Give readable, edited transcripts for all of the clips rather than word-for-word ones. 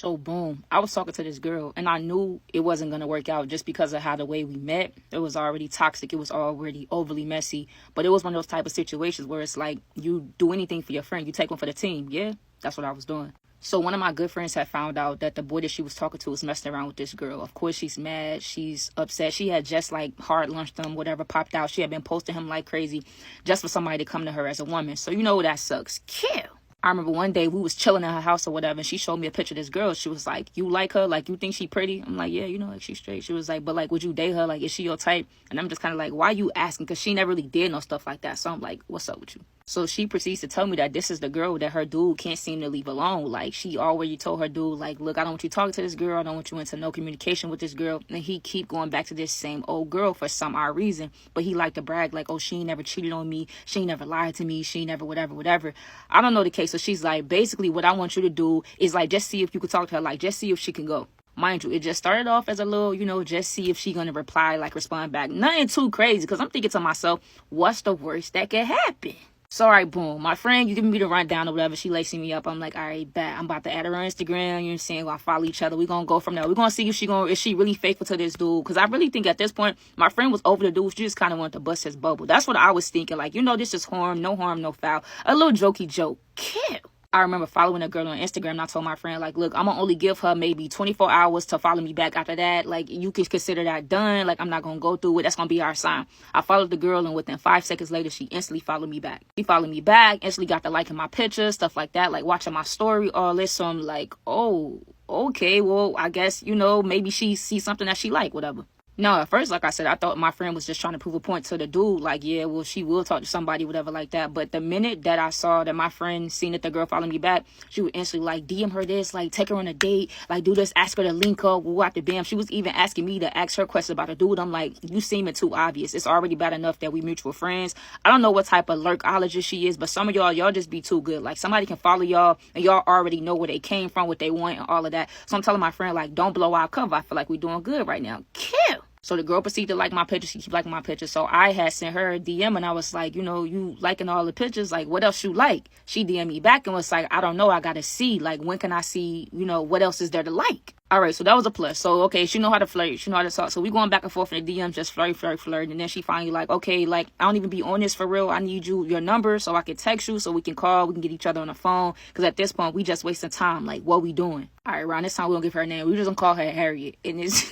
So boom, I was talking to this girl and I knew it wasn't going to work out just because of how the way we met. It was already toxic. It was already overly messy. But it was one of those type of situations where it's like you do anything for your friend. You take one for the team. Yeah, that's what I was doing. So one of my good friends had found out that the boy that she was talking to was messing around with this girl. Of course, she's mad. She's upset. She had just like hard lunched him, whatever, popped out. She had been posting him like crazy just for somebody to come to her as a woman. So you know that sucks. Kill. I remember one day we was chilling in her house or whatever, and she showed me a picture of this girl. She was like, you like her? Like, you think she pretty? I'm like, yeah, you know, like, she's straight. She was like, but, like, would you date her? Like, is she your type? And I'm just kind of like, why you asking? Because she never really did no stuff like that. So I'm like, what's up with you? So she proceeds to tell me that this is the girl that her dude can't seem to leave alone. Like, she already told her dude, like, look, I don't want you talking to this girl. I don't want you into no communication with this girl. And he keep going back to this same old girl for some odd reason. But he like to brag, like, oh, she ain't never cheated on me. She ain't never lied to me. She ain't never whatever. I don't know the case. So she's like, basically, what I want you to do is, like, just see if you could talk to her. Like, just see if she can go. Mind you, it just started off as a little, you know, just see if she gonna reply, like, respond back. Nothing too crazy, because I'm thinking to myself, what's the worst that could happen? So, all right, boom. My friend, you giving me the rundown or whatever. She lacing me up. I'm like, all right, bet. I'm about to add her on Instagram. You know what I'm saying? We're gonna follow each other. We're gonna go from there. We're gonna see if is she really faithful to this dude? Because I really think at this point, my friend was over the dude. She just kind of wanted to bust his bubble. That's what I was thinking. Like, you know, this is harm, no foul. A little jokey joke. Kill. I remember following a girl on Instagram, and I told my friend, like, look, I'm going to only give her maybe 24 hours to follow me back after that. Like, you can consider that done. Like, I'm not going to go through it. That's going to be our sign. I followed the girl, and within 5 seconds later, she instantly followed me back. She followed me back, instantly got to liking my pictures, stuff like that, like watching my story, all this. So I'm like, oh, okay, well, I guess, you know, maybe she sees something that she like, whatever. No, at first, like I said, I thought my friend was just trying to prove a point to the dude. Like, yeah, well, she will talk to somebody, whatever, like that. But the minute that I saw that my friend seen that the girl followed me back, she would instantly, like, DM her this, like, take her on a date, like, do this, ask her to link up, we'll have to bam. She was even asking me to ask her questions about a dude. I'm like, you seeming too obvious. It's already bad enough that we mutual friends. I don't know what type of lurkologist she is, but some of y'all just be too good. Like, somebody can follow y'all, and y'all already know where they came from, what they want, and all of that. So I'm telling my friend, like, don't blow our cover. I feel like we're doing good right now. Kill. So the girl proceeded to like my picture. She keep liking my picture. So I had sent her a DM and I was like, you know, you liking all the pictures. Like, what else you like? She DM'd me back and was like, I don't know. I got to see. Like, when can I see, you know, what else is there to like? All right. So that was a plus. So, okay, she know how to flirt. She know how to talk. So we going back and forth in the DMs, just flirt. And then she finally like, okay, like, I don't even be on this for real. I need your number so I can text you so we can call. We can get each other on the phone. Because at this point, we just wasting time. Like, what we doing? All right, around this time, we don't give her a name. We just gonna call her Harriet. And it's...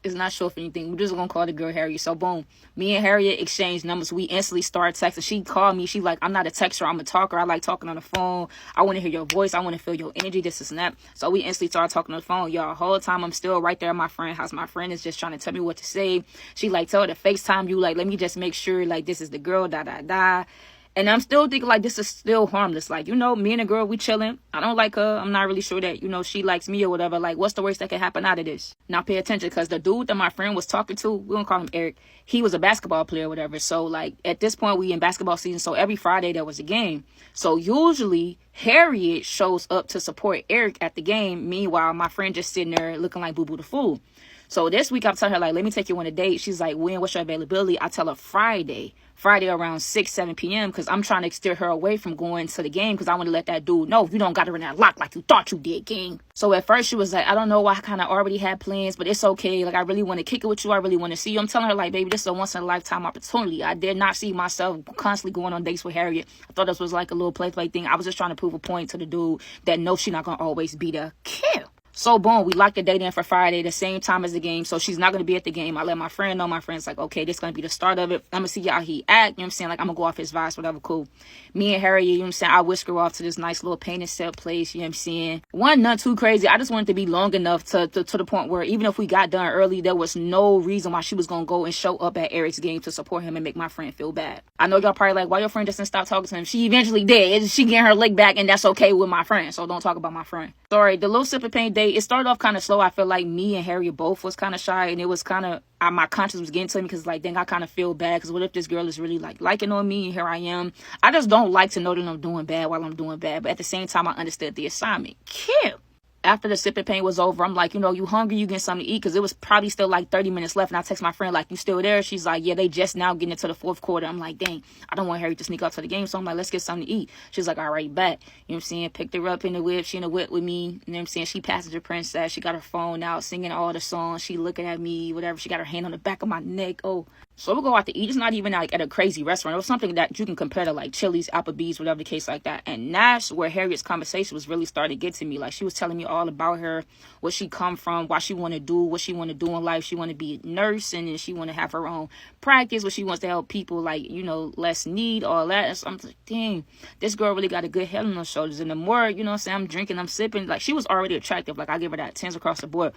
It's not sure for anything. We're just gonna call the girl Harriet. So boom, me and Harriet exchanged numbers. We instantly started texting. She called me. She like, I'm not a texter. I'm a talker. I like talking on the phone. I want to hear your voice. I want to feel your energy. This is that. So we instantly started talking on the phone. Y'all, whole time I'm still right there at my friend's house. My friend is just trying to tell me what to say. She like, tell her to FaceTime you. Like, let me just make sure like this is the girl. And I'm still thinking, like, this is still harmless. Like, you know, me and the girl, we chilling. I don't like her. I'm not really sure that, you know, she likes me or whatever. Like, what's the worst that can happen out of this? Now, pay attention, because the dude that my friend was talking to, we're going to call him Eric. He was a basketball player or whatever. So, like, at this point, we in basketball season. So, every Friday, there was a game. So, usually, Harriet shows up to support Eric at the game. Meanwhile, my friend just sitting there looking like Boo Boo the Fool. So, this week, I'm telling her, like, let me take you on a date. She's like, when? What's your availability? I tell her Friday around 7 p.m. because I'm trying to steer her away from going to the game because I want to let that dude know you don't got her in that lock like you thought you did, gang. So at first she was like, I don't know why I kind of already had plans, but it's okay. Like, I really want to kick it with you. I really want to see you. I'm telling her, like, baby, this is a once in a lifetime opportunity. I did not see myself constantly going on dates with Harriet. I thought this was like a little play thing. I was just trying to prove a point to the dude that no, she's not going to always be there. Kill. So, boom, we locked the date in for Friday, the same time as the game. So, she's not going to be at the game. I let my friend know. My friend's like, okay, this is going to be the start of it. I'm going to see how he act. You know what I'm saying? Like, I'm going to go off his vibes, whatever, cool. Me and Harriet, you know what I'm saying? I whisk her off to this nice little painted set place, you know what I'm saying? Not too crazy. I just wanted to be long enough to the point where even if we got done early, there was no reason why she was going to go and show up at Eric's game to support him and make my friend feel bad. I know y'all probably like, why your friend just didn't stop talking to him? She eventually did. She getting her leg back, and that's okay with my friend. So, don't talk about my friend. Sorry, the little sip of paint date, it started off kind of slow. I feel like me and Harriet both was kind of shy, and it was kind of, my conscience was getting to me because, like, dang, I kind of feel bad because what if this girl is really, like, liking on me and here I am. I just don't like to know that I'm doing bad while I'm doing bad, but at the same time, I understood the assignment. Kill. After the sipping pain was over, I'm like, you hungry? You get something to eat? Because it was probably still like 30 minutes left. And I text my friend, like, you still there? She's like, yeah, they just now getting into the fourth quarter. I'm like, dang, I don't want Harry to sneak out to the game. So I'm like, let's get something to eat. She's like, all right, bet. You know what I'm saying? Picked her up in the whip. She in the whip with me. You know what I'm saying? She passenger princess. She got her phone out, singing all the songs. She looking at me, whatever. She got her hand on the back of my neck. Oh. So we'll go out to eat. It's not even like at a crazy restaurant. It was something that you can compare to like Chili's, Applebee's, whatever the case like that. And that's where Harriet's conversation was really starting to get to me. Like, she was telling me all about her, where she come from, why she want to do, what she want to do in life. She want to be a nurse, and then she want to have her own practice, where she wants to help people like, less need, all that. And so I'm like, dang, this girl really got a good head on her shoulders. And the more, I'm drinking, I'm sipping, like, she was already attractive. Like, I give her that 10s across the board.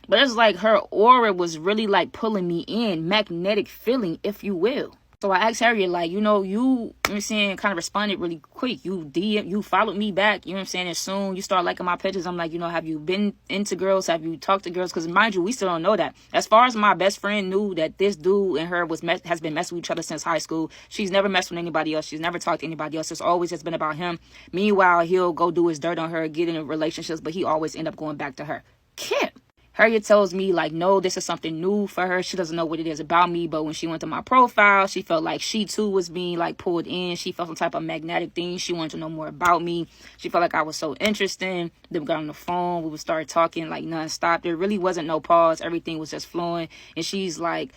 But it's like her aura was really like pulling me in, magnetic feeling, if you will. So I asked Harriet, like, you know what I'm saying, kind of responded really quick. You followed me back, you know what I'm saying, and soon you start liking my pictures. I'm like, have you been into girls? Have you talked to girls? Because mind you, we still don't know that. As far as my best friend knew that this dude and her has been messing with each other since high school. She's never messed with anybody else. She's never talked to anybody else. It's always just been about him. Meanwhile, he'll go do his dirt on her, get in relationships, but he always end up going back to her. Kip. Harriet tells me, like, no, this is something new for her. She doesn't know what it is about me. But when she went to my profile, she felt like she, too, was being, like, pulled in. She felt some type of magnetic thing. She wanted to know more about me. She felt like I was so interesting. Then we got on the phone. We would start talking, like, nonstop. There really wasn't no pause. Everything was just flowing. And she's, like,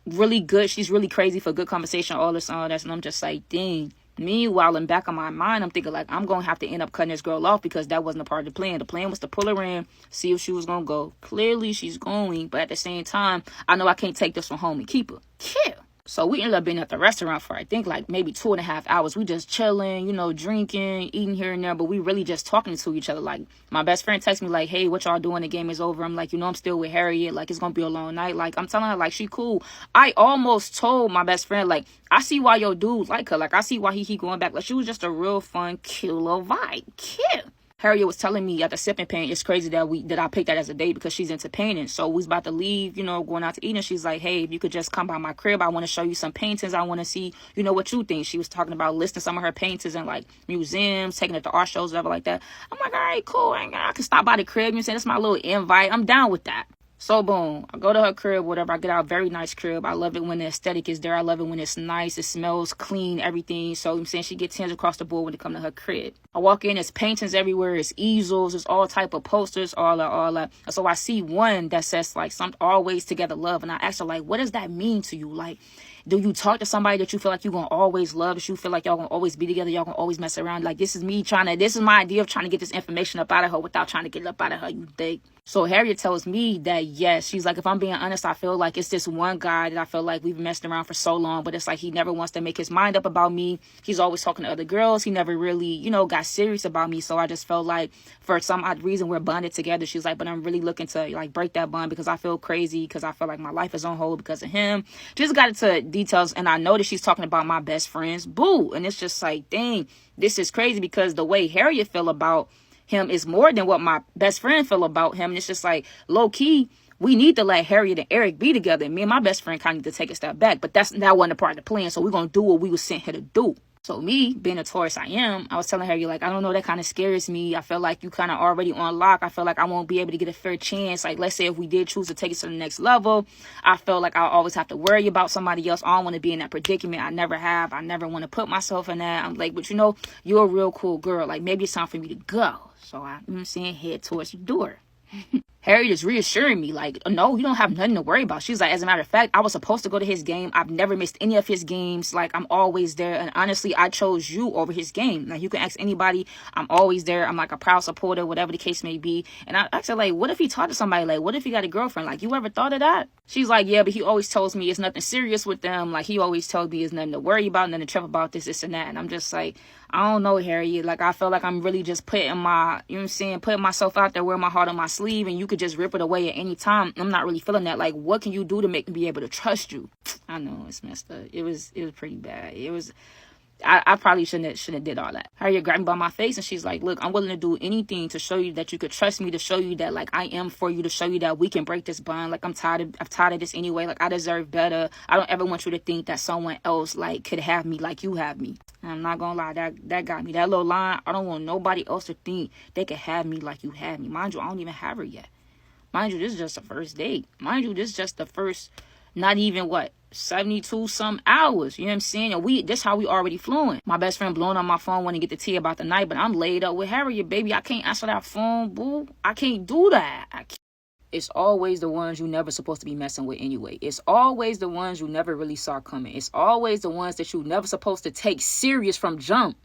really good. She's really crazy for good conversation, all this, all that. And I'm just like, dang. Meanwhile, in the back of my mind, I'm thinking, like, I'm going to have to end up cutting this girl off because that wasn't a part of the plan. The plan was to pull her in, see if she was going to go. Clearly, she's going. But at the same time, I know I can't take this one home and keep her. Kill. So we ended up being at the restaurant for, I think, like maybe 2.5 hours. We just chilling, drinking, eating here and there. But we really just talking to each other. Like, my best friend texted me, like, hey, what y'all doing? The game is over. I'm like, I'm still with Harriet. Like, it's going to be a long night. Like, I'm telling her, like, she cool. I almost told my best friend, like, I see why your dude like her. Like, I see why he keep going back. Like, she was just a real fun, cute little vibe. Cute. Harriet was telling me at the sipping paint, it's crazy that I picked that as a date because she's into painting. So we was about to leave, going out to eat. And she's like, hey, if you could just come by my crib, I want to show you some paintings. I want to see, what you think. She was talking about listing some of her paintings in like museums, taking it to art shows, whatever like that. I'm like, all right, cool. I can stop by the crib. That's my little invite. I'm down with that. So, boom, I go to her crib, whatever. I get out, very nice crib. I love it when the aesthetic is there. I love it when it's nice. It smells clean, everything. So, I'm saying she gets 10s across the board when it comes to her crib. I walk in, there's paintings everywhere. It's easels. There's all type of posters, all that. So, I see one that says, like, some always together love. And I ask her, like, what does that mean to you? Like, do you talk to somebody that you feel like you're going to always love? That you feel like y'all going to always be together? Y'all going to always mess around? Like, this is my idea of trying to get this information up out of her without trying to get it up out of her, you dig? So Harriet tells me that, yes, she's like, if I'm being honest, I feel like it's this one guy that I feel like we've messed around for so long, but it's like he never wants to make his mind up about me. He's always talking to other girls. He never really, got serious about me. So I just felt like for some odd reason we're bonded together. She's like, but I'm really looking to like break that bond because I feel crazy, because I feel like my life is on hold because of him. Just got into details, and I noticed she's talking about my best friend's boo. And it's just like, dang, this is crazy because the way Harriet feel about him is more than what my best friend feel about him. And it's just like, low key, we need to let Harriet and Eric be together. And me and my best friend kind of need to take a step back. But that wasn't a part of the plan. So we're going to do what we were sent here to do. So me, being a Taurus I am, I was telling her, like, I don't know, that kind of scares me. I feel like you kind of already on lock. I feel like I won't be able to get a fair chance. Like, let's say if we did choose to take it to the next level, I feel like I'll always have to worry about somebody else. I don't want to be in that predicament. I never have. I never want to put myself in that. I'm like, but you're a real cool girl. Like, maybe it's time for me to go. So I'm saying head towards the door. Harriet is reassuring me, like, no, you don't have nothing to worry about. She's like, as a matter of fact, I was supposed to go to his game. I've never missed any of his games. Like, I'm always there. And honestly, I chose you over his game. Like, you can ask anybody. I'm always there. I'm like a proud supporter, whatever the case may be. And I asked her, like, what if he talked to somebody? Like, what if he got a girlfriend? Like, you ever thought of that? She's like, yeah, but he always tells me it's nothing serious with them. Like, he always told me it's nothing to worry about, nothing to trip about, this and that. And I'm just like, I don't know, Harriet. Like, I feel like I'm really just putting putting myself out there, wearing my heart on my sleeve, and you could just rip it away at any time. I'm not really feeling that. Like, what can you do to make me be able to trust you? I know it's messed up. It was pretty bad. It was I probably shouldn't have did all that. Harriet grabbed me by my face and she's like, look, I'm willing to do anything to show you that you could trust me, to show you that like I am for you, to show you that we can break this bond. Like I'm tired of this anyway. Like I deserve better. I don't ever want you to think that someone else like could have me like you have me. And I'm not gonna lie, that got me. That little line, I don't want nobody else to think they could have me like you have me. Mind you, I don't even have her yet. Mind you, this is just the first date. Mind you, this is just the first, not even 72 some hours. You know what I'm saying? And this how we already flowing. My best friend blowing on my phone wanting to get the tea about the night, but I'm laid up with Harriet, baby. I can't answer that phone, boo. I can't do that. It's always the ones you never supposed to be messing with anyway. It's always the ones you never really saw coming. It's always the ones that you never supposed to take serious from jump.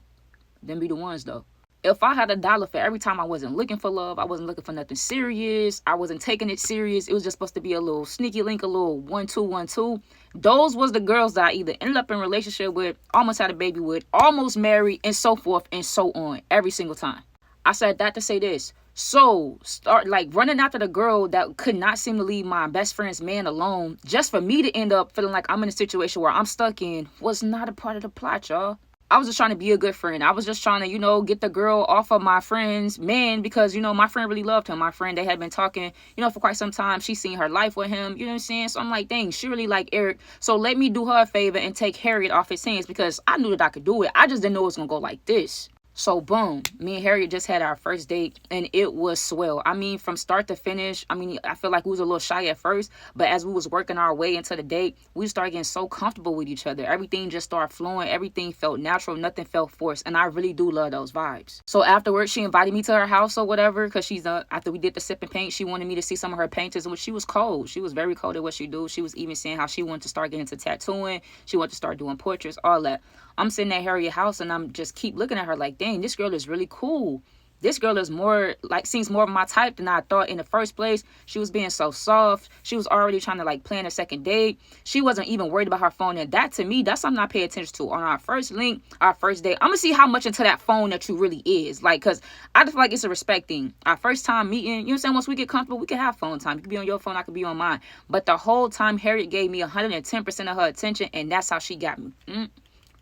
Them be the ones though. If I had $1 for every time I wasn't looking for love, I wasn't looking for nothing serious, I wasn't taking it serious, it was just supposed to be a little sneaky link, a little 1-2-1-2. Those was the girls that I either ended up in a relationship with, almost had a baby with, almost married, and so forth and so on, every single time. I said that to say this. So start like running after the girl that could not seem to leave my best friend's man alone, just for me to end up feeling like I'm in a situation where I'm stuck in, was not a part of the plot, y'all. I was just trying to be a good friend. I was just trying to, get the girl off of my friend's man because, my friend really loved him. My friend, they had been talking, for quite some time. She seen her life with him, you know what I'm saying? So I'm like, dang, she really like Eric. So let me do her a favor and take Harriet off his hands because I knew that I could do it. I just didn't know it was going to go like this. So boom, me and Harriet just had our first date and it was swell. I mean, from start to finish, I feel like we was a little shy at first, but as we was working our way into the date, we started getting so comfortable with each other. Everything just started flowing. Everything felt natural. Nothing felt forced. And I really do love those vibes. So afterwards, she invited me to her house or whatever because after we did the sip and paint, she wanted me to see some of her paintings, which she was cold. She was very cold at what she do. She was even saying how she wanted to start getting into tattooing. She wanted to start doing portraits, all that. I'm sitting at Harriet's house and I'm just keep looking at her like, dang, this girl is really cool. This girl is seems more of my type than I thought in the first place. She was being so soft. She was already trying to plan a second date. She wasn't even worried about her phone. And that to me, that's something I pay attention to. On our first link, our first date, I'm going to see how much into that phone that you really is. Because I just feel like it's a respect thing. Our first time meeting, you know what I'm saying? Once we get comfortable, we can have phone time. You can be on your phone, I could be on mine. But the whole time, Harriet gave me 110% of her attention. And that's how she got me.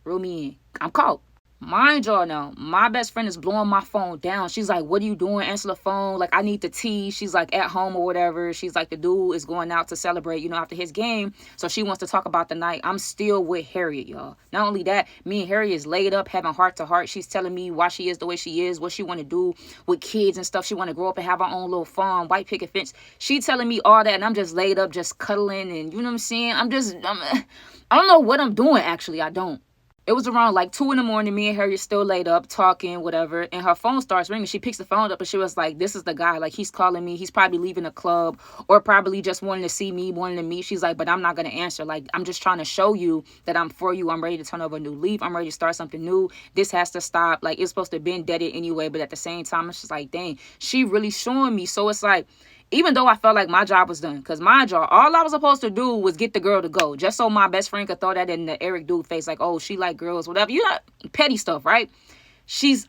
Reel me in. I'm caught. Mind y'all now, my best friend is blowing my phone down. She's like, what are you doing? Answer the phone. Like, I need the tea. She's like at home or whatever. She's like, the dude is going out to celebrate, after his game. So she wants to talk about the night. I'm still with Harriet, y'all. Not only that, me and Harriet is laid up having heart to heart. She's telling me why she is the way she is, what she want to do with kids and stuff. She want to grow up and have her own little farm, white picket fence. She telling me all that and I'm just laid up, just cuddling and you know what I'm saying? I don't know what I'm doing, actually. I don't. It was around 2 a.m. Me and Harriet still laid up talking, whatever. And her phone starts ringing. She picks the phone up and she was like, this is the guy. He's calling me. He's probably leaving the club or probably just wanting to see me, wanting to meet. She's like, but I'm not going to answer. I'm just trying to show you that I'm for you. I'm ready to turn over a new leaf. I'm ready to start something new. This has to stop. It's supposed to have been deaded anyway. But at the same time, it's just like, dang, she really showing me. So it's like, even though I felt like my job was done, because my job, all I was supposed to do was get the girl to go, just so my best friend could throw that in the Eric dude face, oh, she like girls, whatever, petty stuff, right?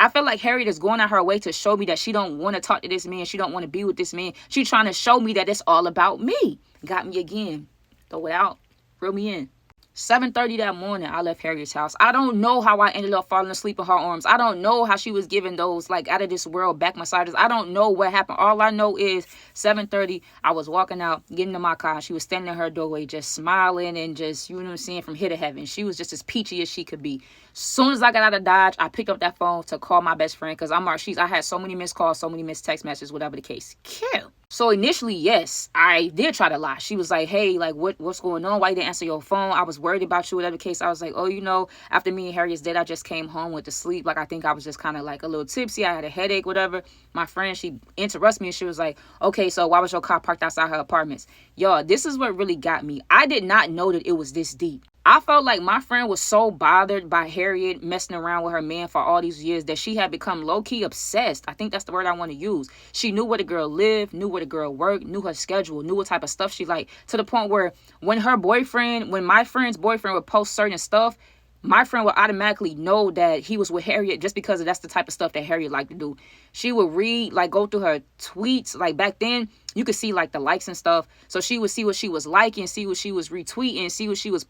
I feel like Harriet is going out her way to show me that she don't want to talk to this man, she don't want to be with this man. She's trying to show me that it's all about me. Got me again. Throw it out. Reel me in. 7:30 that morning, I left Harriet's house. I don't know how I ended up falling asleep in her arms. I don't know how she was giving those out of this world back massages. I don't know what happened. All I know is 7:30, I was walking out, getting to my car. She was standing in her doorway, just smiling and just, you know what I'm saying, from here to heaven. She was just as peachy as she could be. Soon as I got out of Dodge, I picked up that phone to call my best friend because I had so many missed calls, so many missed text messages, whatever the case. Kill. So initially, yes, I did try to lie. She was like, hey, what's going on? Why you didn't answer your phone? I was worried about you, whatever the case. I was like, oh, after me and Harriet's date, I just came home, went to sleep. I think I was just kind of a little tipsy. I had a headache, whatever. My friend, she interrupts me and she was like, okay, so why was your car parked outside her apartments? Y'all, this is what really got me. I did not know that it was this deep. I felt like my friend was so bothered by Harriet messing around with her man for all these years that she had become low-key obsessed. I think that's the word I want to use. She knew where the girl lived, knew where the girl worked, knew her schedule, knew what type of stuff she liked, to the point where when my friend's boyfriend would post certain stuff, my friend would automatically know that he was with Harriet just because that's the type of stuff that Harriet liked to do. She would read, go through her tweets. Back then, you could see, the likes and stuff. So she would see what she was liking, see what she was retweeting, see what she was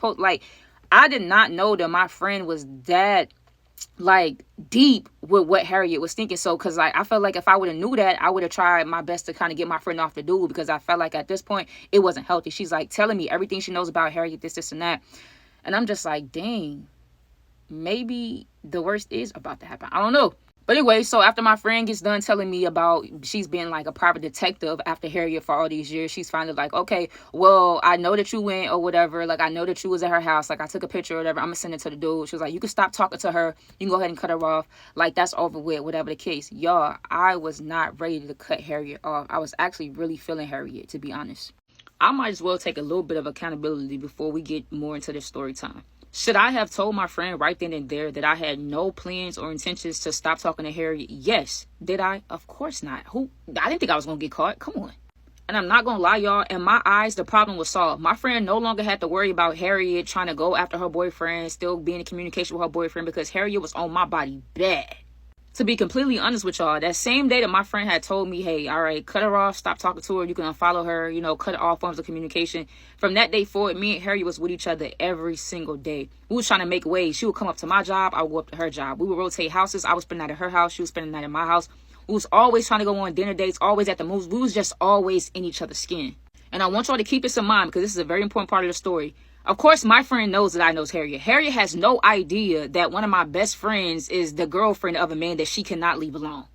I did not know that my friend was that like deep with what Harriet was thinking. So because like I felt like if I would have knew that, I would have tried my best to kind of get my friend off the dude, because I felt like at this point it wasn't healthy. She's like telling me everything she knows about Harriet, this and that, and I'm just like, dang, maybe the worst is about to happen. I don't know. But anyway, so after my friend gets done telling me about she's been like a private detective after Harriet for all these years, she's finally like, okay, well, I know that you went or whatever. Like, I know that you was at her house. Like, I took a picture or whatever. I'm going to send it to the dude. She was like, you can stop talking to her. You can go ahead and cut her off. Like, that's over with, whatever the case. Y'all, I was not ready to cut Harriet off. I was actually really feeling Harriet, to be honest. I might as well take a little bit of accountability before we get more into this story time. Should I have told my friend right then and there that I had no plans or intentions to stop talking to Harriet? Yes. Did I? Of course not. I didn't think I was going to get caught. Come on. And I'm not going to lie, y'all. In my eyes, the problem was solved. My friend no longer had to worry about Harriet trying to go after her boyfriend, still being in communication with her boyfriend, because Harriet was on my body bad. To be completely honest with y'all, that same day that my friend had told me, hey, all right, cut her off, stop talking to her, you can unfollow her, cut all forms of communication. From that day forward, me and Harriet was with each other every single day. We was trying to make waves. She would come up to my job, I would go up to her job. We would rotate houses. I would spend the night at her house, she would spend the night at my house. We was always trying to go on dinner dates, always at the movies. We was just always in each other's skin. And I want y'all to keep this in mind, because this is a very important part of the story. Of course, my friend knows that I knows Harriet. Harriet has no idea that one of my best friends is the girlfriend of a man that she cannot leave alone.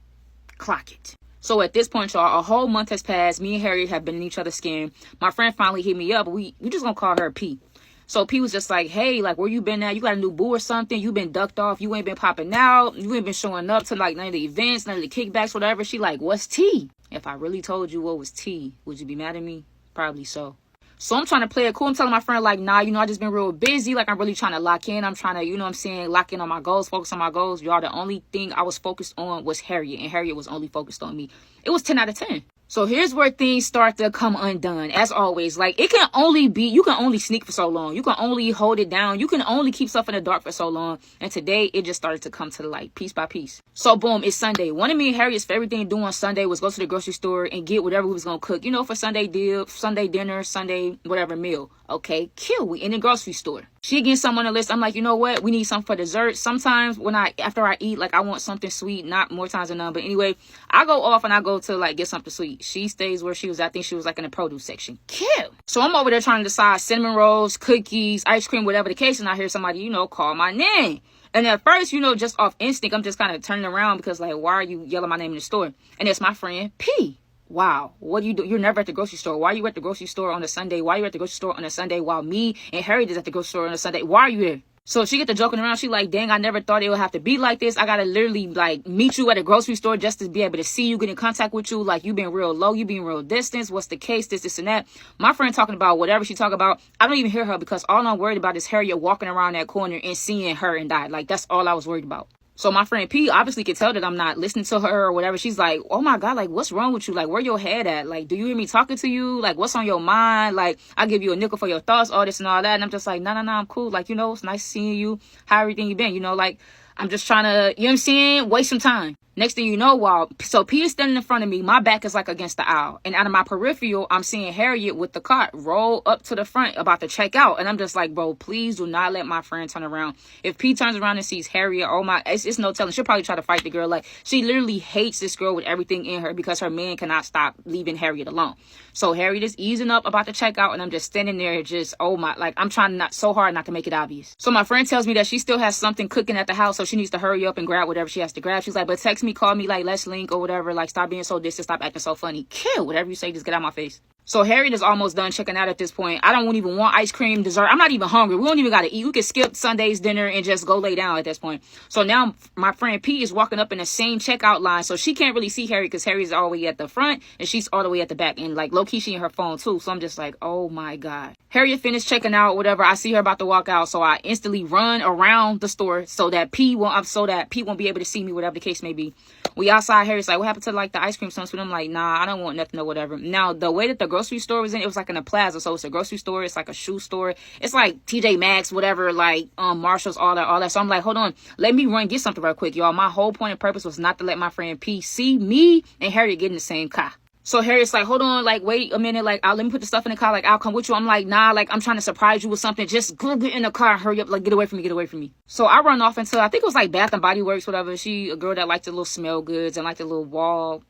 Clock it. So at this point, y'all, a whole month has passed. Me and Harriet have been in each other's skin. My friend finally hit me up. We just gonna call her P. So P was just like, hey, like, where you been at? You got a new boo or something? You been ducked off? You ain't been popping out? You ain't been showing up to like none of the events, none of the kickbacks, whatever? She like, what's T? If I really told you what was T, would you be mad at me? Probably so. So I'm trying to play it cool. I'm telling my friend, like, nah, I just been real busy. Like, I'm really trying to lock in. I'm trying to, lock in on my goals, focus on my goals. Y'all, the only thing I was focused on was Harriet, and Harriet was only focused on me. It was 10 out of 10. So here's where things start to come undone. As always, like, you can only sneak for so long. You can only hold it down. You can only keep stuff in the dark for so long. And today, it just started to come to the light, piece by piece. So boom, it's Sunday. One of me and Harriet's favorite thing to do on Sunday was go to the grocery store and get whatever we was going to cook, for Sunday deal, Sunday dinner, Sunday whatever meal. Okay, kill. We in the grocery store. She gets something on the list. I'm like, you know what? We need something for dessert. Sometimes after I eat, like, I want something sweet, not more times than none. But anyway, I go off and I go to like get something sweet. She stays where she was. I think she was like in the produce section. Kill. So I'm over there trying to decide cinnamon rolls, cookies, ice cream, whatever the case. And I hear somebody, call my name. And at first, just off instinct, I'm just kind of turning around because like, why are you yelling my name in the store? And it's my friend P. Wow, what do you do? You're never at the grocery store. Why are you at the grocery store on a Sunday? Why are you at the grocery store on a Sunday while me and Harriet is at the grocery store on a Sunday? Why are you there? So she get to joking around. She like, dang, I never thought it would have to be like this. I got to literally like meet you at a grocery store just to be able to see you, get in contact with you. Like, you been real low, you been real distance. What's the case? This and that. My friend talking about whatever she talk about. I don't even hear her because all I'm worried about is Harriet walking around that corner and seeing her and die. Like, that's all I was worried about. So my friend P obviously could tell that I'm not listening to her or whatever. She's like, oh my God, like, what's wrong with you? Like, where your head at? Like, do you hear me talking to you? Like, what's on your mind? Like, I give you a nickel for your thoughts, all this and all that. And I'm just like, no, I'm cool. Like, it's nice seeing you. How everything you been? Like, I'm just trying to, waste some time. Next thing you know, so Peter's standing in front of me, my back is like against the aisle. And out of my peripheral, I'm seeing Harriet with the cart roll up to the front about to check out. And I'm just like, bro, please do not let my friend turn around. If Pete turns around and sees Harriet, it's no telling. She'll probably try to fight the girl. Like, she literally hates this girl with everything in her because her man cannot stop leaving Harriet alone. So Harriet is easing up about to check out, and I'm just standing there just, I'm trying not so hard not to make it obvious. So my friend tells me that she still has something cooking at the house, so she needs to hurry up and grab whatever she has to grab. She's like, but text me, call me, like, let's link or whatever. Like, stop being so distant, stop acting so funny. Kill. Whatever you say, just get out my face. So Harriet is almost done checking out at this point. I don't even want ice cream, dessert. I'm not even hungry. We don't even got to eat. We could skip Sunday's dinner and just go lay down at this point. So now my friend P is walking up in the same checkout line. So she can't really see Harriet because Harriet's all the way at the front and she's all the way at the back. And like low-key, she in her phone too. So I'm just like, oh my God. Harriet finished checking out, whatever. I see her about to walk out. So I instantly run around the store so that P won't be able to see me, whatever the case may be. We outside. Harriet's like, what happened to like the ice cream something? I'm like, nah, I don't want nothing or whatever. Now, the way that the grocery store was in, it was like in a plaza. So it's a grocery store. It's like a shoe store. It's like TJ Maxx, whatever, like Marshalls, all that. So I'm like, hold on. Let me run get something real quick, y'all. My whole point and purpose was not to let my friend P see me and Harriet get in the same car. So Harriet's like, hold on, like, wait a minute, like, let me put the stuff in the car, like, I'll come with you. I'm like, nah, like, I'm trying to surprise you with something. Just go get in the car, hurry up, like, get away from me, get away from me. So I run off into, I think it was like Bath and Body Works, whatever. She, a girl that liked the little smell goods and like the little wall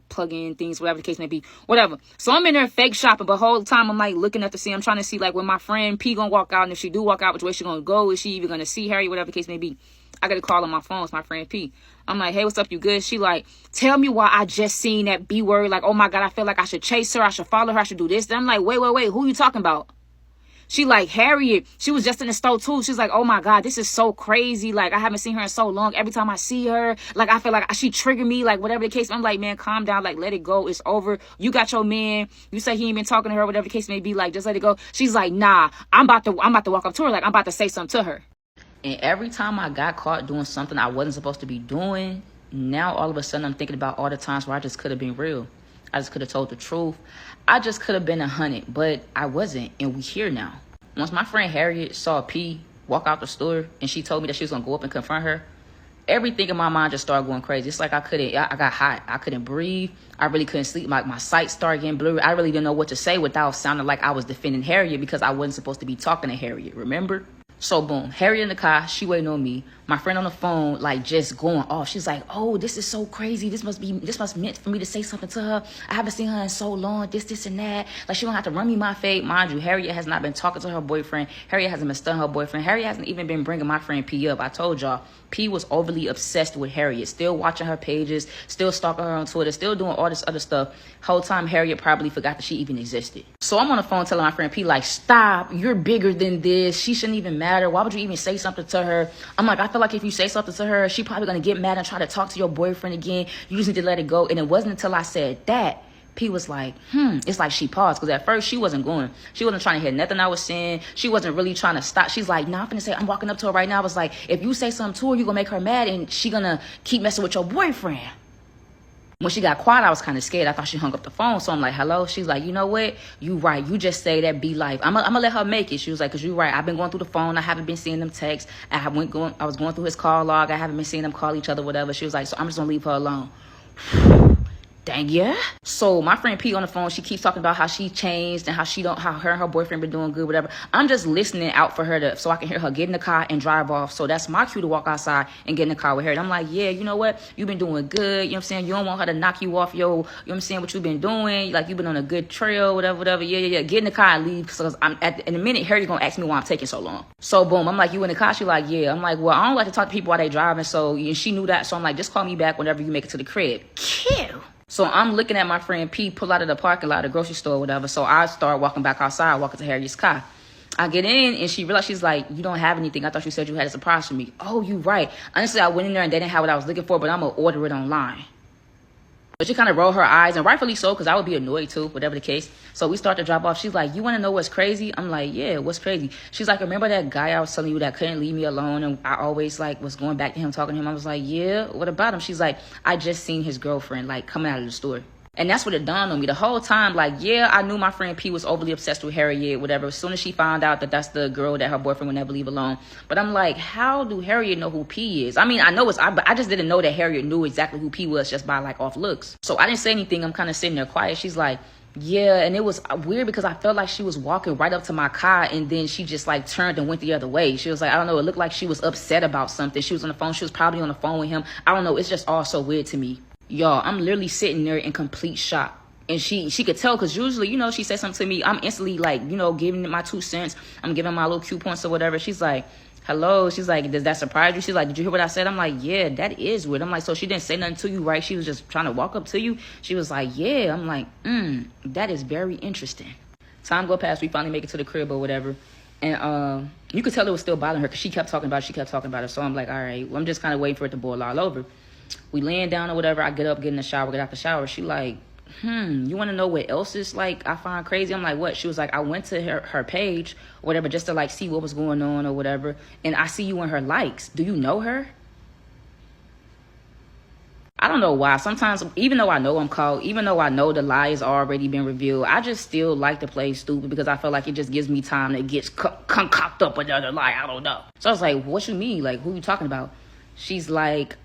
plug-in things, whatever the case may be, whatever. So I'm in there fake shopping, but the whole time I'm like looking at the scene. I'm trying to see like when my friend P gonna walk out, and if she do walk out, which way she gonna go? Is she even gonna see Harry? Whatever the case may be. I got a call on my phone. It's my friend P. I'm like, hey, what's up? You good? She like, tell me why I just seen that B word. Like, oh my God, I feel like I should chase her. I should follow her. I should do this. Then I'm like, wait. Who you talking about? She like, Harriet. She was just in the store too. She's like, oh my God, this is so crazy. Like, I haven't seen her in so long. Every time I see her, like, I feel like she triggered me, like, whatever the case. I'm like, man, calm down. Like, let it go. It's over. You got your man. You say he ain't been talking to her, whatever the case may be. Like, just let it go. She's like, nah, I'm about to walk up to her. Like, I'm about to say something to her. And every time I got caught doing something I wasn't supposed to be doing, now all of a sudden I'm thinking about all the times where I just could have been real. I just could have told the truth. I just could have been 100, but I wasn't, and we here now. Once my friend Harriet saw P walk out the store and she told me that she was going to go up and confront her, everything in my mind just started going crazy. It's like I got hot. I couldn't breathe. I really couldn't sleep. My sight started getting blurry. I really didn't know what to say without sounding like I was defending Harriet because I wasn't supposed to be talking to Harriet, remember? So boom, Harriet in the car, she waiting on me. My friend on the phone, like just going off. She's like, oh, this is so crazy. This must meant for me to say something to her. I haven't seen her in so long, this and that. Like she don't have to run me my fade. Mind you, Harriet has not been talking to her boyfriend. Harriet hasn't been stunning her boyfriend. Harriet hasn't even been bringing my friend P up. I told y'all, P was overly obsessed with Harriet. Still watching her pages, still stalking her on Twitter, still doing all this other stuff. Whole time Harriet probably forgot that she even existed. So I'm on the phone telling my friend P like, stop, you're bigger than this. She shouldn't even matter. Why would you even say something to her? I'm like, I feel like if you say something to her, she probably gonna get mad and try to talk to your boyfriend again. You just need to let it go. And it wasn't until I said that P was like, it's like she paused. Because at first she wasn't trying to hear nothing I was saying. She wasn't really trying to stop. She's like, nah, I'm finna say, I'm walking up to her right now. I was like, if you say something to her, you gonna make her mad and she gonna keep messing with your boyfriend. When she got quiet, I was kind of scared. I thought she hung up the phone. So I'm like, hello? She's like, you know what? You right. You just say that, be life. I'm gonna let her make it. She was like, because you right. I've been going through the phone. I haven't been seeing them texts. I was going through his call log. I haven't been seeing them call each other, whatever. She was like, so I'm just gonna leave her alone. Dang, yeah. So my friend P on the phone, she keeps talking about how she changed and how her and her boyfriend been doing good, whatever. I'm just listening out for her so I can hear her get in the car and drive off. So that's my cue to walk outside and get in the car with her. And I'm like, yeah, you know what? You've been doing good. You know what I'm saying? You don't want her to knock you off you know what I'm saying? What you've been doing. Like you've been on a good trail, whatever. Yeah. Get in the car and leave. Because in a minute, Harry's going to ask me why I'm taking so long. So boom, I'm like, you in the car? She like, yeah. I'm like, well, I don't like to talk to people while they driving. So she knew that. So I'm like, just call me back whenever you make it to the crib. Kill. So I'm looking at my friend P pull out of the parking lot, the grocery store, whatever. So I start walking back outside, walking to Harriet's car. I get in and she realized, she's like, you don't have anything. I thought you said you had a surprise for me. Oh, you right. Honestly, I went in there and they didn't have what I was looking for, but I'm going to order it online. But she kind of rolled her eyes, and rightfully so, because I would be annoyed too, whatever the case. So we start to drop off. She's like, you want to know what's crazy? I'm like, yeah, what's crazy? She's like, remember that guy I was telling you that couldn't leave me alone, and I always like was going back to him, talking to him? I was like, yeah, what about him? She's like, I just seen his girlfriend like coming out of the store. And that's what it dawned on me the whole time. Like, yeah, I knew my friend P was overly obsessed with Harriet, whatever. As soon as she found out that that's the girl that her boyfriend would never leave alone. But I'm like, how do Harriet know who P is? I mean, I know but I just didn't know that Harriet knew exactly who P was just by like off looks. So I didn't say anything. I'm kind of sitting there quiet. She's like, yeah. And it was weird because I felt like she was walking right up to my car and then she just like turned and went the other way. She was like, I don't know. It looked like she was upset about something. She was on the phone. She was probably on the phone with him. I don't know. It's just all so weird to me. Y'all, I'm literally sitting there in complete shock. And she could tell, because usually, she says something to me, I'm instantly like, giving it my 2 cents. I'm giving my little cue points or whatever. She's like, hello. She's like, does that surprise you? She's like, did you hear what I said? I'm like, yeah, that is weird. I'm like, so she didn't say nothing to you, right? She was just trying to walk up to you. She was like, yeah. I'm like, that is very interesting. Time go past. We finally make it to the crib or whatever. And you could tell it was still bothering her because she kept talking about it. So I'm like, all right, well, I'm just kind of waiting for it to boil all over. We laying down or whatever. I get up, get in the shower, get out the shower. She like, you want to know what else is like I find crazy? I'm like, what? She was like, I went to her page or whatever just to like see what was going on or whatever, and I see you in her likes. Do you know her? I don't know why. Sometimes, even though I know I'm caught, even though I know the lie has already been revealed, I just still like to play stupid because I feel like it just gives me time to get concoct up another lie. I don't know. So I was like, what you mean? Like, who you talking about? she's like,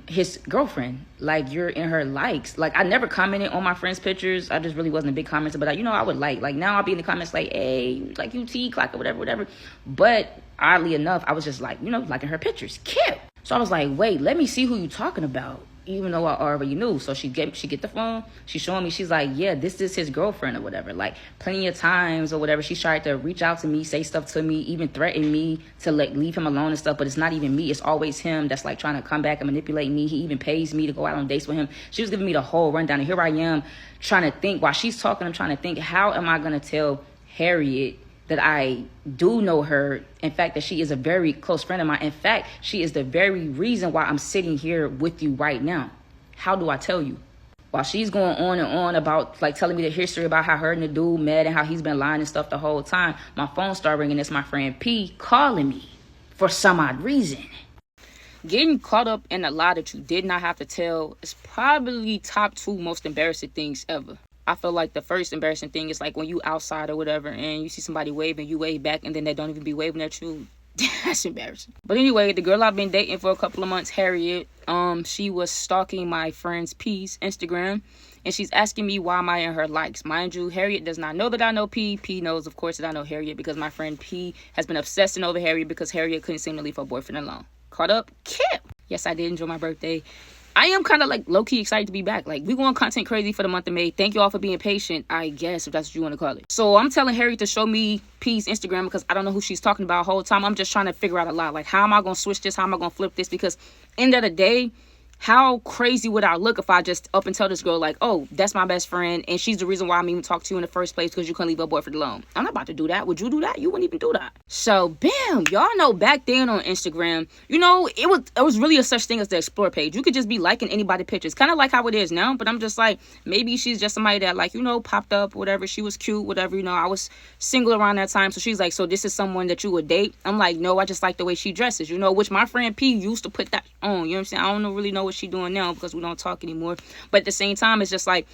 his girlfriend, like, you're in her likes. Like, I never commented on my friends' pictures. I just really wasn't a big commenter, but I would like now I'll be in the comments like, hey, like, you clock or whatever. But oddly enough, I was just like, liking her pictures. Cute. So I was like, wait, let me see who you talking about. Even though I already knew. So she get the phone, she's showing me, she's like, yeah, this is his girlfriend or whatever. Like, plenty of times or whatever, she tried to reach out to me, say stuff to me, even threaten me to like leave him alone and stuff, but it's not even me, it's always him that's like trying to come back and manipulate me. He even pays me to go out on dates with him. She was giving me the whole rundown, and here I am trying to think, while she's talking, I'm trying to think, how am I gonna tell Harriet that I do know her, in fact, that she is a very close friend of mine. In fact, she is the very reason why I'm sitting here with you right now. How do I tell you? While she's going on and on about, like, telling me the history about how her and the dude met and how he's been lying and stuff the whole time, my phone started ringing. It's my friend P calling me for some odd reason. Getting caught up in a lie that you did not have to tell is probably top 2 most embarrassing things ever. I feel like the first embarrassing thing is like when you outside or whatever and you see somebody waving, you wave back and then they don't even be waving at you. That's embarrassing. But anyway, the girl I've been dating for a couple of months, Harriet, she was stalking my friend's P's Instagram, and she's asking me why am I in her likes. Mind you, Harriet does not know that I know P. P knows, of course, that I know Harriet because my friend P has been obsessing over Harriet because Harriet couldn't seem to leave her boyfriend alone. Caught up? Kip. Yes, I did enjoy my birthday. I am kind of like low-key excited to be back. Like, we going content crazy for the month of May. Thank you all for being patient, I guess, if that's what you want to call it. So I'm telling Harriet to show me P's Instagram because I don't know who she's talking about the whole time. I'm just trying to figure out a lot. Like, how am I going to switch this? How am I going to flip this? Because end of the day, how crazy would I look if I just up and tell this girl, like, oh, that's my best friend, and she's the reason why I'm even talking to you in the first place because you couldn't leave her boyfriend alone. I'm not about to do that. Would you do that? You wouldn't even do that. So, bam, y'all know back then on Instagram, it was really a such thing as the explore page. You could just be liking anybody's pictures, kind of like how it is now, but I'm just like, maybe she's just somebody that, like, popped up, whatever. She was cute, whatever, I was single around that time, so she's like, so this is someone that you would date? I'm like, no, I just like the way she dresses, which my friend P used to put that on, you know what I'm saying? I don't really know what she doing now because we don't talk anymore, but at the same time, it's just like,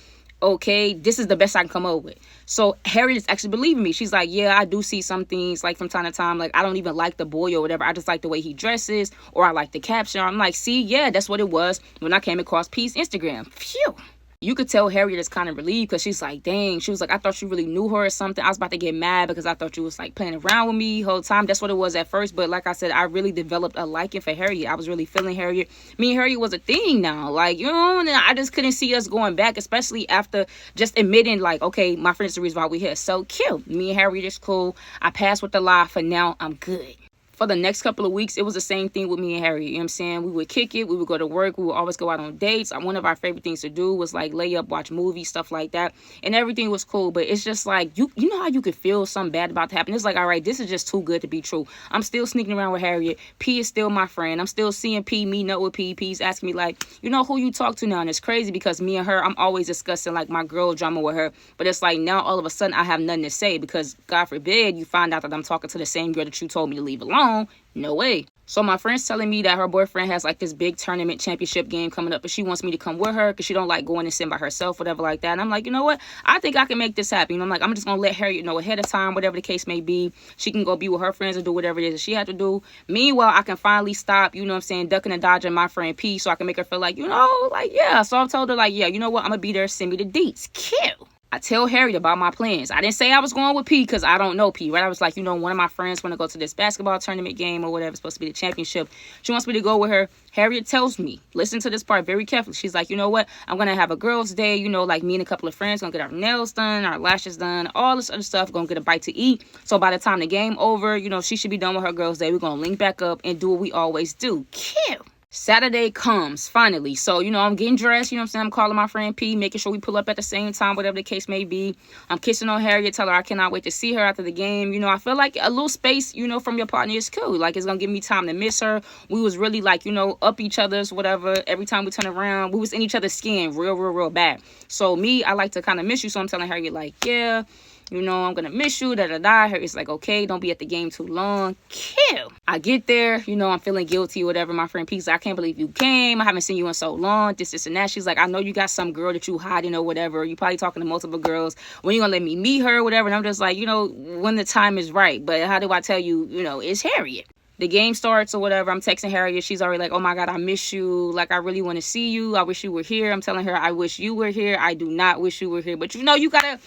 okay, this is the best I can come up with. So Harriet is actually believing me. She's like, yeah, I do see some things, like, from time to time, like, I don't even like the boy or whatever, I just like the way he dresses, or I like the caption. I'm like, see, yeah, that's what it was when I came across P's Instagram. Phew. You could tell Harriet is kind of relieved because she's like, dang, she was like, I thought you really knew her or something. I was about to get mad because I thought you was like playing around with me the whole time. That's what it was at first. But like I said, I really developed a liking for Harriet. I was really feeling Harriet. Me and Harriet was a thing now. Like, and I just couldn't see us going back, especially after just admitting, like, okay, my friend's the reason why we're here. So cute. Me and Harriet is cool. I passed with the lie. For now, I'm good. For the next couple of weeks, it was the same thing with me and Harriet. You know what I'm saying? We would kick it. We would go to work. We would always go out on dates. One of our favorite things to do was like lay up, watch movies, stuff like that. And everything was cool. But it's just like, you know how you could feel something bad about to happen? It's like, all right, this is just too good to be true. I'm still sneaking around with Harriet. P is still my friend. I'm still seeing P, meeting up with P. P's asking me like, who you talk to now? And it's crazy because me and her, I'm always discussing like my girl drama with her. But it's like now all of a sudden I have nothing to say because God forbid you find out that I'm talking to the same girl that you told me to leave alone. No way. So my friend's telling me that her boyfriend has like this big tournament championship game coming up, but she wants me to come with her because she don't like going and sitting by herself, whatever like that. And I'm like, you know what? I think I can make this happen. I'm like, I'm just going to let Harriet know ahead of time, whatever the case may be. She can go be with her friends and do whatever it is that she had to do. Meanwhile, I can finally stop, ducking and dodging my friend P so I can make her feel like, yeah. So I told her like, yeah, you know what? I'm going to be there. Send me the deets. Kill. I tell Harriet about my plans. I didn't say I was going with P because I don't know P, right? I was like, one of my friends want to go to this basketball tournament game or whatever. It's supposed to be the championship. She wants me to go with her. Harriet tells me, listen to this part very carefully. She's like, you know what? I'm going to have a girls' day, like me and a couple of friends going to get our nails done, our lashes done, all this other stuff. Going to get a bite to eat. So by the time the game over, she should be done with her girls' day. We're going to link back up and do what we always do. Kill. Saturday comes, finally. So, I'm getting dressed, I'm calling my friend P, making sure we pull up at the same time, whatever the case may be. I'm kissing on Harriet, tell her I cannot wait to see her after the game. I feel like a little space, from your partner is cool. Like, it's going to give me time to miss her. We was really, like, up each other's, whatever. Every time we turn around, we was in each other's skin real bad. So, me, I like to kind of miss you. So, I'm telling Harriet, like, yeah, I'm going to miss you, da-da-da. Harriet's like, okay, don't be at the game too long. Kill. I get there, I'm feeling guilty, whatever. My friend P's, I can't believe you came. I haven't seen you in so long, this, and that. She's like, I know you got some girl that you hiding or whatever. You probably talking to multiple girls. When you going to let me meet her or whatever? And I'm just like, when the time is right. But how do I tell you, it's Harriet. The game starts or whatever. I'm texting Harriet. She's already like, oh my God, I miss you. Like, I really want to see you. I wish you were here. I'm telling her, I wish you were here. I do not wish you were here. But you know, you gotta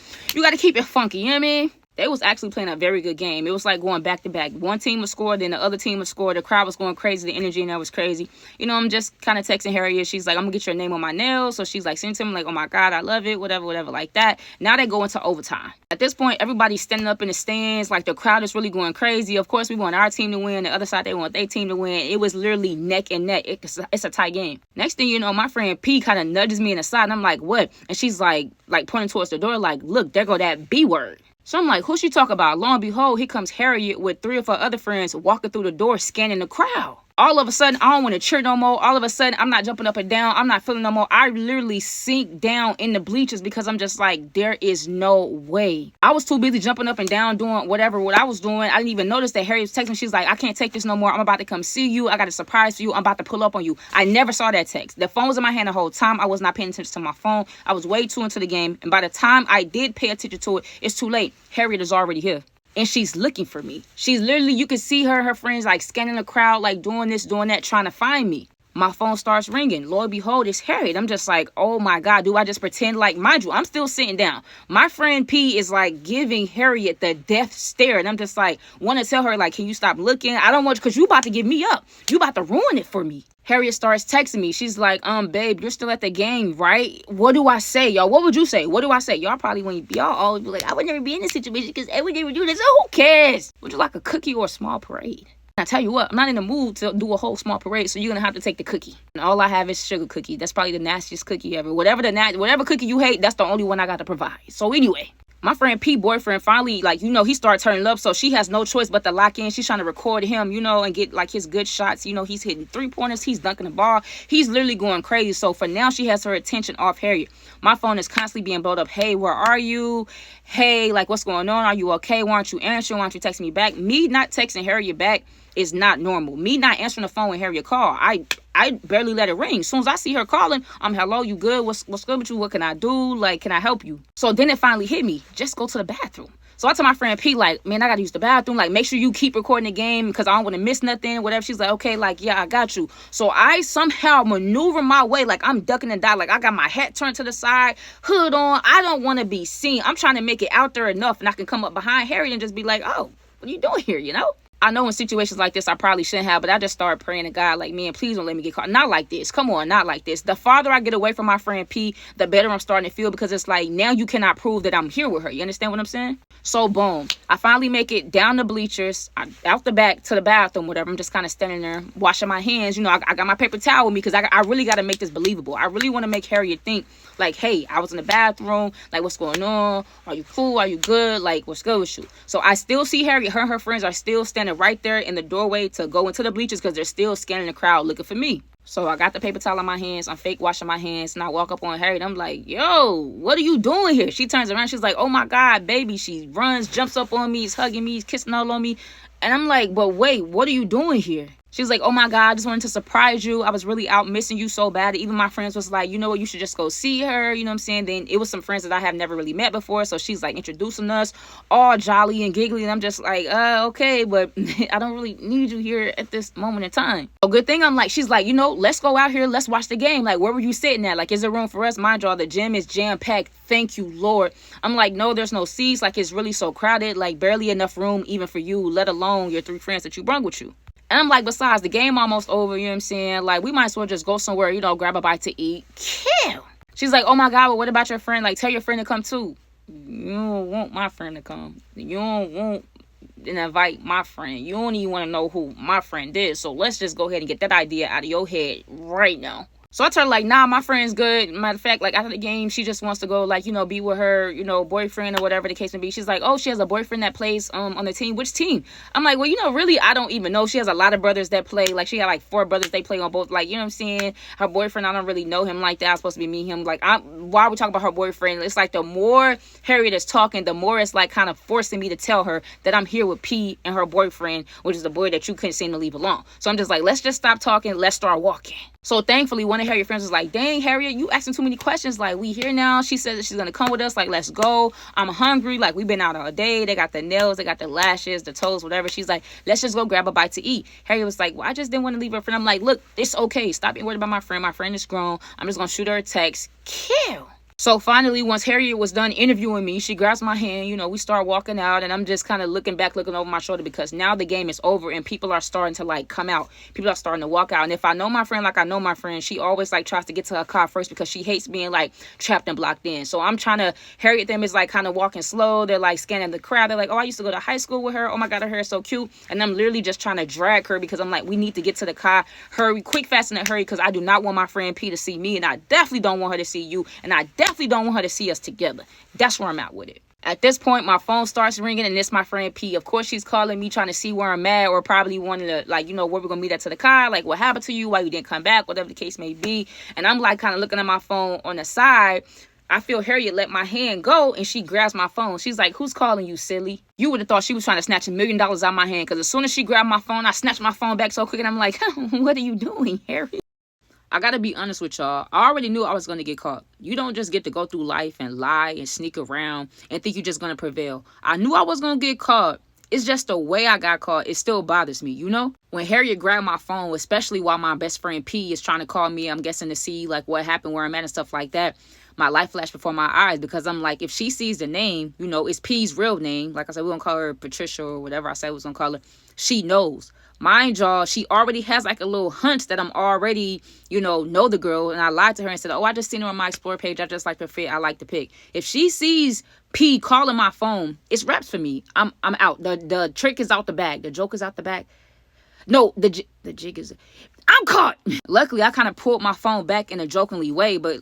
keep it funky. You know what I mean? They was actually playing a very good game. It was like going back to back. One team would score, then the other team would score. The crowd was going crazy. The energy in there was crazy. You know, I'm just kind of texting Harriet. She's like, I'm going to get your name on my nails. So she's like, send to him like, oh my God, I love it. Whatever, like that. Now they go into overtime. At this point, everybody's standing up in the stands. Like, the crowd is really going crazy. Of course, we want our team to win. The other side, they want their team to win. It was literally neck and neck. It's a tight game. Next thing you know, my friend P kind of nudges me in the side. And I'm like, what? And she's like pointing towards the door, like, look, there go that B word. So I'm like, who she talk about? Lo and behold, here comes Harriet with 3 of her other friends walking through the door, scanning the crowd. All of a sudden, I don't want to cheer no more. All of a sudden, I'm not jumping up and down. I'm not feeling no more. I literally sink down in the bleachers because I'm just like, there is no way. I was too busy jumping up and down doing what I was doing. I didn't even notice that Harriet was texting me. She's like, I can't take this no more. I'm about to come see you. I got a surprise for you. I'm about to pull up on you. I never saw that text. The phone was in my hand the whole time. I was not paying attention to my phone. I was way too into the game. And by the time I did pay attention to it, it's too late. Harriet is already here. And she's looking for me. She's literally, you can see her friends like scanning the crowd, like doing this, doing that, trying to find me. My phone starts ringing. Lo and behold, it's Harriet. I'm just like, oh my God, do I just pretend like, mind you, I'm still sitting down. My friend P is like giving Harriet the death stare. And I'm just like, want to tell her like, can you stop looking? I don't want you, because you about to give me up. You about to ruin it for me. Harriet starts texting me. She's like, babe, you're still at the game, right? What do I say, y'all? What would you say? What do I say? Y'all probably, y'all always be like, I would never be in this situation because I would never do this. So who cares? Would you like a cookie or a small parade? I tell you what, I'm not in the mood to do a whole small parade, so you're gonna have to take the cookie. And all I have is sugar cookie. That's probably the nastiest cookie ever. Whatever cookie you hate, that's the only one I got to provide. So anyway, my friend P boyfriend finally, he started turning up, so she has no choice but to lock in. She's trying to record him, and get like his good shots. He's hitting 3-pointers, he's dunking the ball. He's literally going crazy. So for now, she has her attention off Harriet. My phone is constantly being blowed up. Hey, where are you? Hey, like, what's going on? Are you okay? Why aren't you answering? Why aren't you texting me back? Me not texting Harriet back is not normal. Me not answering the phone when Harriet call, I barely let it ring. As soon as I see her calling, hello, you good? What's good with you? What can I do? Like, can I help you? So then it finally hit me. Just go to the bathroom. So I tell my friend P, like, man, I gotta use the bathroom. Like, make sure you keep recording the game because I don't want to miss nothing, whatever. She's like, okay, like, yeah, I got you. So I somehow maneuver my way, like I'm ducking and diving. Like, I got my hat turned to the side, hood on. I don't want to be seen. I'm trying to make it out there enough, and I can come up behind Harriet and just be like, oh, what are you doing here, I know in situations like this, I probably shouldn't have, but I just started praying to God, like, man, please don't let me get caught. Not like this. Come on, not like this. The farther I get away from my friend P, the better I'm starting to feel, because it's like, now you cannot prove that I'm here with her. You understand what I'm saying? So, boom. I finally make it down the bleachers, out the back to the bathroom, whatever. I'm just kind of standing there, washing my hands. I got my paper towel with me because I really got to make this believable. I really want to make Harriet think, like, hey, I was in the bathroom. Like, what's going on? Are you cool? Are you good? Like, what's good with you? So I still see Harriet. Her and her friends are still standing right there in the doorway to go into the bleachers because they're still scanning the crowd looking for me. So I got the paper towel in my hands. I'm fake washing my hands. And I walk up on Harriet. I'm like, yo, what are you doing here? She turns around. She's like, oh, my God, baby. She runs, jumps up on me. Is hugging me. Is kissing all on me. And I'm like, but wait, what are you doing here? She's like, oh my God, I just wanted to surprise you. I was really out missing you so bad. Even my friends was like, you know what, you should just go see her. You know what I'm saying? Then it was some friends that I have never really met before. So she's like introducing us, all jolly and giggly. And I'm just like, okay, but I don't really need you here at this moment in time. A good thing she's like, let's go out here. Let's watch the game. Like, where were you sitting at? Like, is there room for us? Mind y'all, the gym is jam-packed. Thank you, Lord. I'm like, no, there's no seats. Like, it's really so crowded. Like, barely enough room even for you, let alone your 3 friends that you brought with you. And I'm like, besides, the game almost over, you know what I'm saying? Like, we might as well just go somewhere, grab a bite to eat. Kill. She's like, oh my God, but what about your friend? Like, tell your friend to come too. You don't want my friend to come. You don't want to invite my friend. You don't even want to know who my friend is. So let's just go ahead and get that idea out of your head right now. So I told her, like, nah, my friend's good. Matter of fact, like, after the game, she just wants to go, like, be with her, boyfriend or whatever the case may be. She's like, oh, she has a boyfriend that plays on the team. Which team? I'm like, well, really, I don't even know. She has a lot of brothers that play. Like, she had, like, 4 brothers they play on both. Like, you know what I'm saying? Her boyfriend, I don't really know him like that. I'm supposed to be meeting him. Like, why are we talking about her boyfriend? It's like the more Harriet is talking, the more it's, like, kind of forcing me to tell her that I'm here with P and her boyfriend, which is the boy that you couldn't seem to leave alone. So I'm just like, let's just stop talking. Let's start walking. So thankfully, one of Harriet's friends was like, dang, Harriet, you asking too many questions. Like, we here now. She says that she's going to come with us. Like, let's go. I'm hungry. Like, we've been out all day. They got the nails. They got the lashes, the toes, whatever. She's like, let's just go grab a bite to eat. Harriet was like, well, I just didn't want to leave her friend. I'm like, look, it's okay. Stop being worried about my friend. My friend is grown. I'm just going to shoot her a text. Kill. So finally, once Harriet was done interviewing me, she grabs my hand, we start walking out, and I'm just kind of looking back, looking over my shoulder, because now the game is over and people are starting to like come out. People are starting to walk out. And if I know my friend like I know my friend, she always like tries to get to her car first because she hates being like trapped and blocked in. So I'm trying to, Harriet them is like kind of walking slow. They're like scanning the crowd. They're like, oh, I used to go to high school with her. Oh my God, her hair is so cute. And I'm literally just trying to drag her because I'm like, we need to get to the car. Hurry, quick, fast, and hurry, because I do not want my friend P to see me, and I definitely don't want her to see you, and I definitely don't want her to see us together. That's where I'm at with it. At this point, my phone starts ringing, and it's my friend P. Of course, she's calling me, trying to see where I'm at, or probably wanting to, like, where we're going to meet at to the car, like, what happened to you, why you didn't come back, whatever the case may be. And I'm, like, kind of looking at my phone on the side. I feel Harriet let my hand go, and she grabs my phone. She's like, who's calling you, silly? You would have thought she was trying to snatch $1 million out of my hand, because as soon as she grabbed my phone, I snatched my phone back so quick, and I'm like, what are you doing, Harriet? I gotta be honest with y'all. I already knew I was gonna get caught. You don't just get to go through life and lie and sneak around and think you're just gonna prevail. I knew I was gonna get caught. It's just the way I got caught. It still bothers me, When Harriet grabbed my phone, especially while my best friend P is trying to call me, I'm guessing to see like what happened, where I'm at and stuff like that. My life flashed before my eyes, because I'm like, if she sees the name, it's P's real name. Like I said, we're gonna call her Patricia or whatever I said we was gonna call her. She knows. Mind y'all, she already has like a little hunch that I'm already, know the girl. And I lied to her and said, oh, I just seen her on my Explore page. I just like the fit. I like the pic. If she sees P calling my phone, it's wraps for me. I'm out. The trick is out the bag. The joke is out the bag. No, the jig is... I'm caught. Luckily, I kind of pulled my phone back in a jokingly way, but,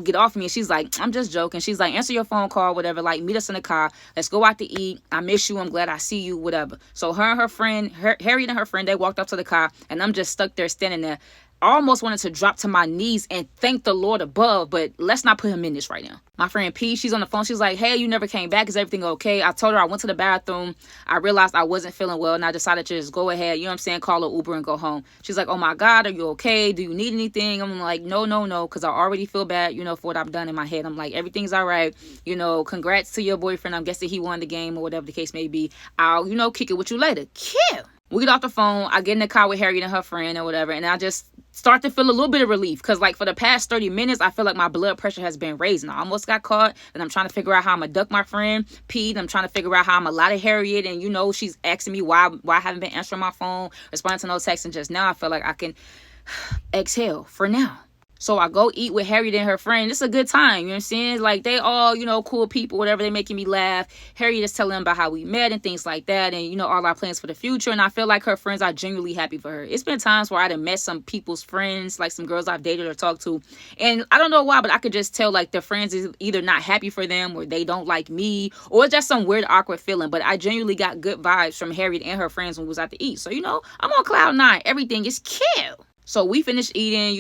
get off me. And she's like, I'm just joking. She's like, answer your phone call, whatever. Like, meet us in the car. Let's go out to eat. I miss you. I'm glad I see you, whatever. So her and her friend, Harriet and her friend, they walked up to the car, and I'm just stuck there standing there. I almost wanted to drop to my knees and thank the Lord above, but let's not put him in this right now. My friend P, she's on the phone. She's like, hey, you never came back. Is everything okay? I told her I went to the bathroom. I realized I wasn't feeling well, and I decided to just go ahead, call an Uber and go home. She's like, oh my God, are you okay? Do you need anything? I'm like, no, because I already feel bad, for what I've done in my head. I'm like, everything's all right. Congrats to your boyfriend. I'm guessing he won the game or whatever the case may be. I'll, kick it with you later. Kill. We get off the phone. I get in the car with Harriet and her friend or whatever, and I just start to feel a little bit of relief, because like for the past 30 minutes, I feel like my blood pressure has been raising. I almost got caught, and I'm trying to figure out how I'm gonna duck my friend Pete. I'm trying to figure out how I'm gonna lie to Harriet, and she's asking me why I haven't been answering my phone, responding to no texts, and just now I feel like I can exhale for now. So I go eat with Harriet and her friend. It's a good time, you know what I'm saying? Like, they all, cool people, whatever. They making me laugh. Harriet is telling them about how we met and things like that, and, all our plans for the future. And I feel like her friends are genuinely happy for her. It's been times where I done met some people's friends, like some girls I've dated or talked to. And I don't know why, but I could just tell, like, their friends is either not happy for them, or they don't like me, or it's just some weird, awkward feeling. But I genuinely got good vibes from Harriet and her friends when we was out to eat. So, I'm on cloud 9. Everything is kill. So we finish eating,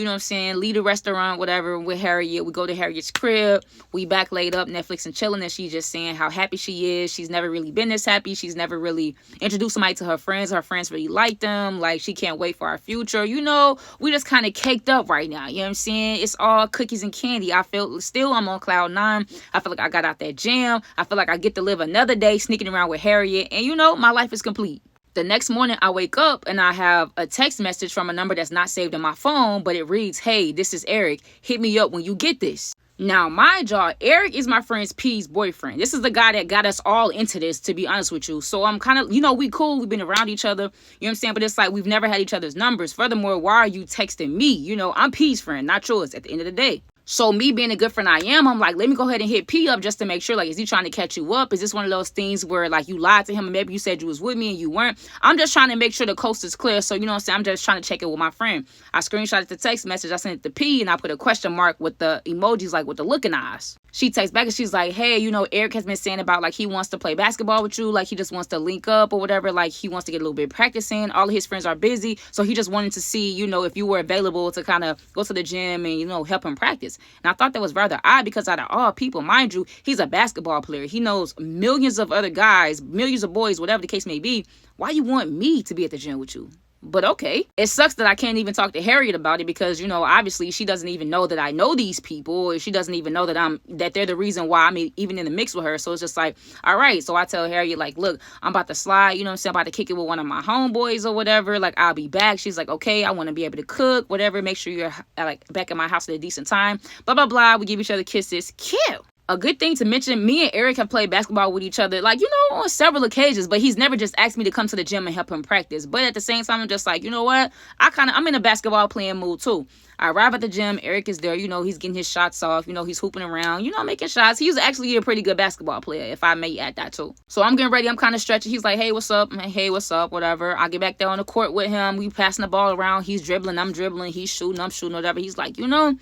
leave the restaurant, whatever, with Harriet. We go to Harriet's crib. We back laid up, Netflix and chilling, and she's just saying how happy she is. She's never really been this happy. She's never really introduced somebody to her friends. Her friends really like them. Like, she can't wait for our future. We just kind of caked up right now. You know what I'm saying? It's all cookies and candy. I feel still I'm on cloud 9. I feel like I got out that jam. I feel like I get to live another day sneaking around with Harriet. And, my life is complete. The next morning, I wake up and I have a text message from a number that's not saved in my phone, but it reads, hey, this is Eric. Hit me up when you get this. Now, mind y'all, Eric is my friend's P's boyfriend. This is the guy that got us all into this, to be honest with you. So I'm kind of, we cool. We've been around each other. You know what I'm saying? But it's like we've never had each other's numbers. Furthermore, why are you texting me? I'm P's friend, not yours at the end of the day. So me being a good friend I am, I'm like, let me go ahead and hit P up just to make sure, like, is he trying to catch you up? Is this one of those things where, like, you lied to him and maybe you said you was with me and you weren't? I'm just trying to make sure the coast is clear. So, I'm just trying to check it with my friend. I screenshotted the text message. I sent it to P, and I put a question mark with the emojis, like, with the looking eyes. She texts back and she's like, hey, Eric has been saying about, like, he wants to play basketball with you. Like, he just wants to link up or whatever. Like, he wants to get a little bit of practice in. All of his friends are busy. So he just wanted to see, if you were available to kind of go to the gym and, help him practice. And I thought that was rather odd, because out of all people, mind you, he's a basketball player. He knows millions of other guys, millions of boys, whatever the case may be. Why you want me to be at the gym with you? But okay. It sucks that I can't even talk to Harriet about it because, you know, obviously she doesn't even know that I know these people. Or she doesn't even know that they're the reason why I'm even in the mix with her. So it's just like, all right. So I tell Harriet, like, look, I'm about to slide, you know what I'm saying? I'm about to kick it with one of my homeboys or whatever. Like, I'll be back. She's like, okay, I want to be able to cook, whatever. Make sure you're like back at my house at a decent time. Blah, blah, blah. We give each other kisses. Cute. A good thing to mention, me and Eric have played basketball with each other, like, you know, on several occasions, but he's never just asked me to come to the gym and help him practice. But at the same time, I'm just like, you know what? I'm in a basketball playing mood too. I arrive at the gym. Eric is there. You know, he's getting his shots off. You know, he's hooping around, you know, making shots. He's actually a pretty good basketball player, if I may add that too. So I'm getting ready. I'm kind of stretching. He's like, hey, what's up? Hey, what's up? Whatever. I get back there on the court with him. We passing the ball around. He's dribbling. I'm dribbling. He's shooting. I'm shooting. Whatever. He's like, you know,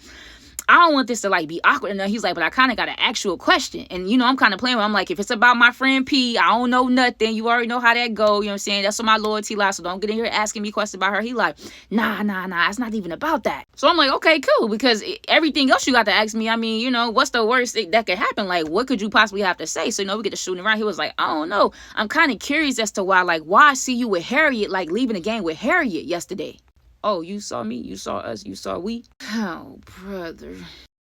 I don't want this to like be awkward. And he's like, but I kind of got an actual question. And, you know, I'm kind of playing with him. I'm like, if it's about my friend P, I don't know nothing. You already know how that go. You know what I'm saying? That's where my loyalty lies. So don't get in here asking me questions about her. He like, nah. It's not even about that. So I'm like, okay, cool. Because everything else you got to ask me, I mean, you know, what's the worst that could happen? Like, what could you possibly have to say? So, you know, we get to shooting around. He was like, I don't know. I'm kind of curious as to why I see you with Harriet, like leaving the game with Harriet yesterday. Oh, you saw me? You saw us? You saw we? Oh, brother.